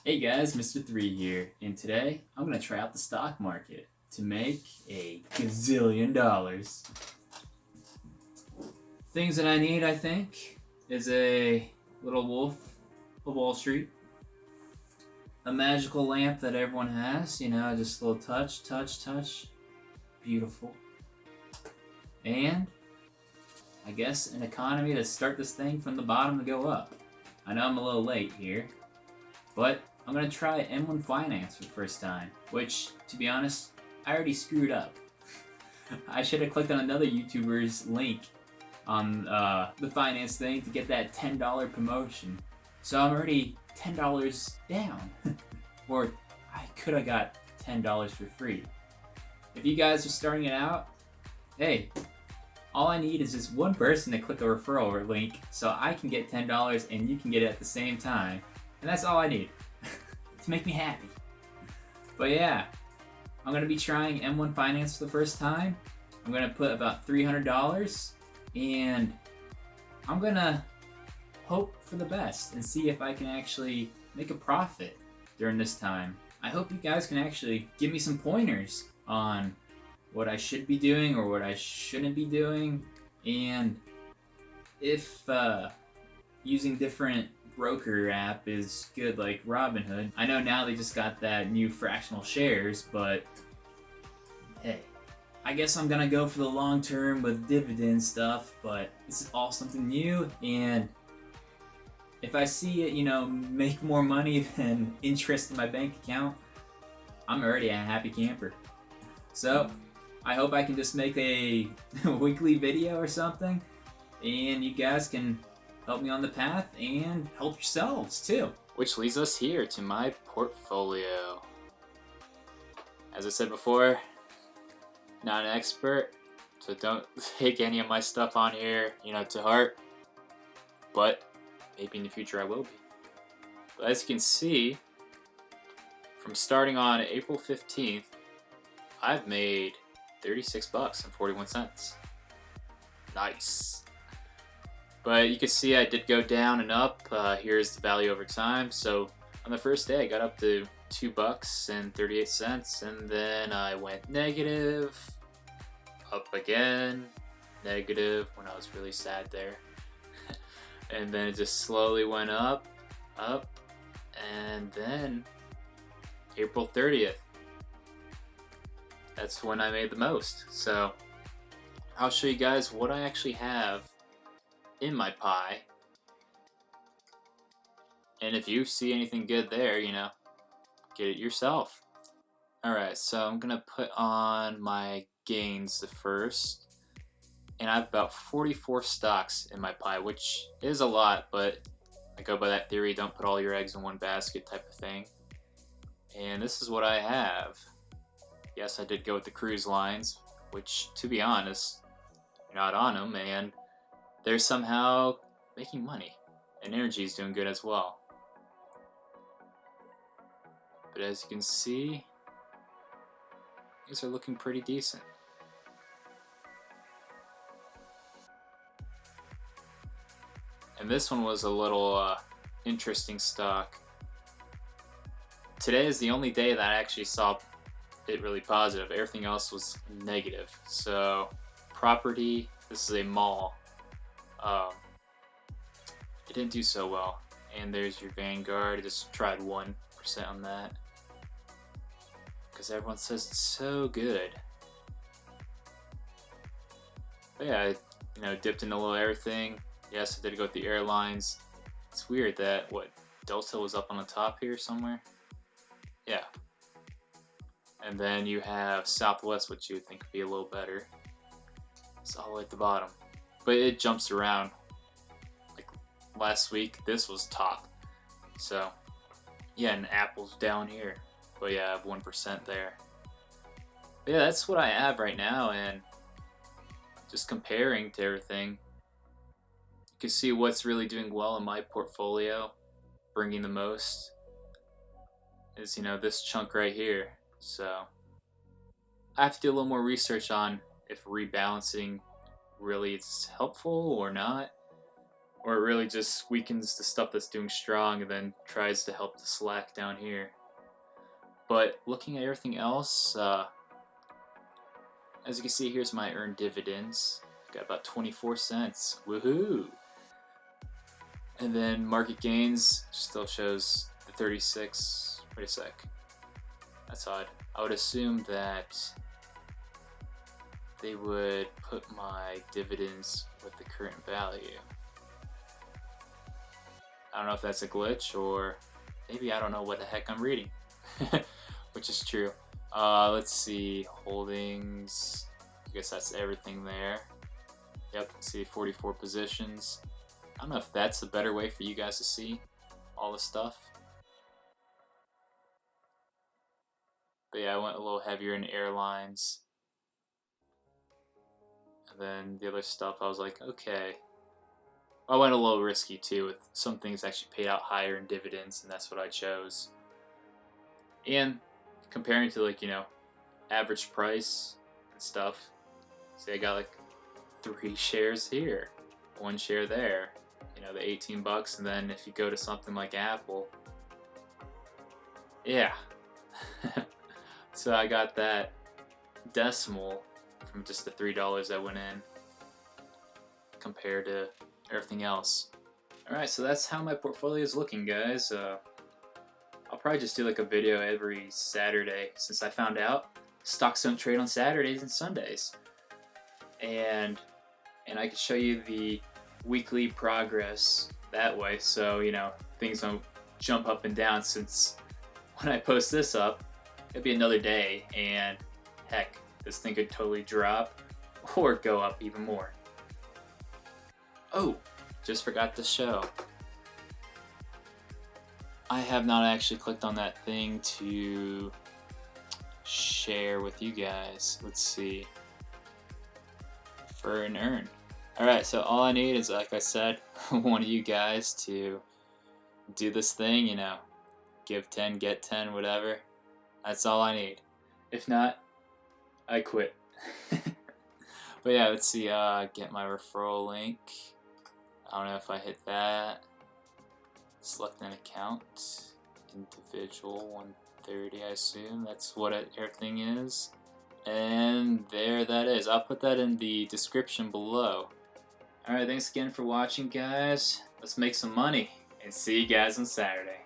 Hey guys, Mr.III here, and today I'm going to try out the stock market to make a gazillion dollars. Things that I need, I think, is a little wolf of Wall Street, a magical lamp that everyone has, just a little touch, touch, touch, beautiful, and I guess an economy to start this thing from the bottom to go up. I know I'm a little late here, but I'm going to try M1 Finance for the first time, which, to be honest, I already screwed up. I should have clicked on another YouTuber's link on the finance thing to get that $10 promotion. So I'm already $10 down. Or I could have got $10 for free. If you guys are starting it out, hey, all I need is just one person to click a referral link so I can get $10 and you can get it at the same time. And that's all I need to make me happy. But yeah, I'm going to be trying M1 Finance for the first time. I'm going to put about $300 and I'm going to hope for the best and see if I can actually make a profit during this time. I hope you guys can actually give me some pointers on what I should be doing or what I shouldn't be doing, and if using different broker app is good like Robinhood. I know now they just got that new fractional shares, but hey, I guess I'm gonna go for the long term with dividend stuff, but this is all something new, and if I see it, make more money than interest in my bank account, I'm already a happy camper. So I hope I can just make a weekly video or something, and you guys can help me on the path and help yourselves too. Which leads us here to my portfolio. As I said before, not an expert, so don't take any of my stuff on here, to heart. But maybe in the future I will be. But as you can see, from starting on April 15th, I've made 36 bucks and 41 cents. Nice. But you can see I did go down and up. Here's the value over time. So on the first day I got up to 2 bucks and 38 cents, and then I went negative, up again, negative when I was really sad there. And then it just slowly went up, and then April 30th. That's when I made the most. So I'll show you guys what I actually have in my pie. And if you see anything good there, get it yourself. Alright, so I'm going to put on my gains first. And I have about 44 stocks in my pie, which is a lot, but I go by that theory, don't put all your eggs in one basket type of thing. And this is what I have. Yes, I did go with the cruise lines, which, to be honest, you're not on them, and they're somehow making money. And energy is doing good as well. But as you can see, these are looking pretty decent. And this one was a little interesting stock. Today is the only day that I actually saw it really positive. Everything else was negative. So property, this is a mall. It didn't do so well. And there's your Vanguard. I just tried 1% on that because everyone says it's so good. But yeah, I dipped in a little everything. Yes, I did go with the airlines. It's weird that Delta was up on the top here somewhere. Yeah. And then you have Southwest, which you would think would be a little better. It's all the way at the bottom. But it jumps around. Like last week, this was top. So, yeah, and Apple's down here. But yeah, I have 1% there. But yeah, that's what I have right now, and just comparing to everything, you can see what's really doing well in my portfolio, bringing the most, is, this chunk right here. So I have to do a little more research on if rebalancing really is helpful or not. or it really just weakens the stuff that's doing strong and then tries to help the slack down here. But looking at everything else, as you can see, here's my earned dividends. Got about 24 cents. Woohoo! And then market gains still shows the 36. Wait a sec. That's odd. I would assume that they would put my dividends with the current value. I don't know if that's a glitch, or maybe I don't know what the heck I'm reading. Which is true. Let's see. Holdings. I guess that's everything there. Yep, see 44 positions. I don't know if that's a better way for you guys to see all the stuff. But yeah, I went a little heavier in airlines. And then the other stuff, I was like, okay. I went a little risky too, with some things actually paid out higher in dividends, and that's what I chose. And comparing to, like, you know, average price and stuff, see, I got like 3 shares here, 1 share there, you know, the 18 bucks, and then if you go to something like Apple, yeah. So I got that decimal from just the $3 that went in compared to everything else. Alright, so that's how my portfolio is looking, guys. I'll probably just do like a video every Saturday, since I found out stocks don't trade on Saturdays and Sundays. And I can show you the weekly progress that way, so you know things don't jump up and down, since when I post this up, it'll be another day, and heck, this thing could totally drop or go up even more. Oh, just forgot to show. I have not actually clicked on that thing to share with you guys. Let's see. For an earn. Alright, so all I need is, like I said, one of you guys to do this thing, you know, give 10, get 10, whatever. That's all I need. If not, I quit. But yeah, let's see, get my referral link. I don't know if I hit that. Select an account. Individual 130, I assume. That's what everything is. And there that is. I'll put that in the description below. Alright, thanks again for watching, guys. Let's make some money, and see you guys on Saturday.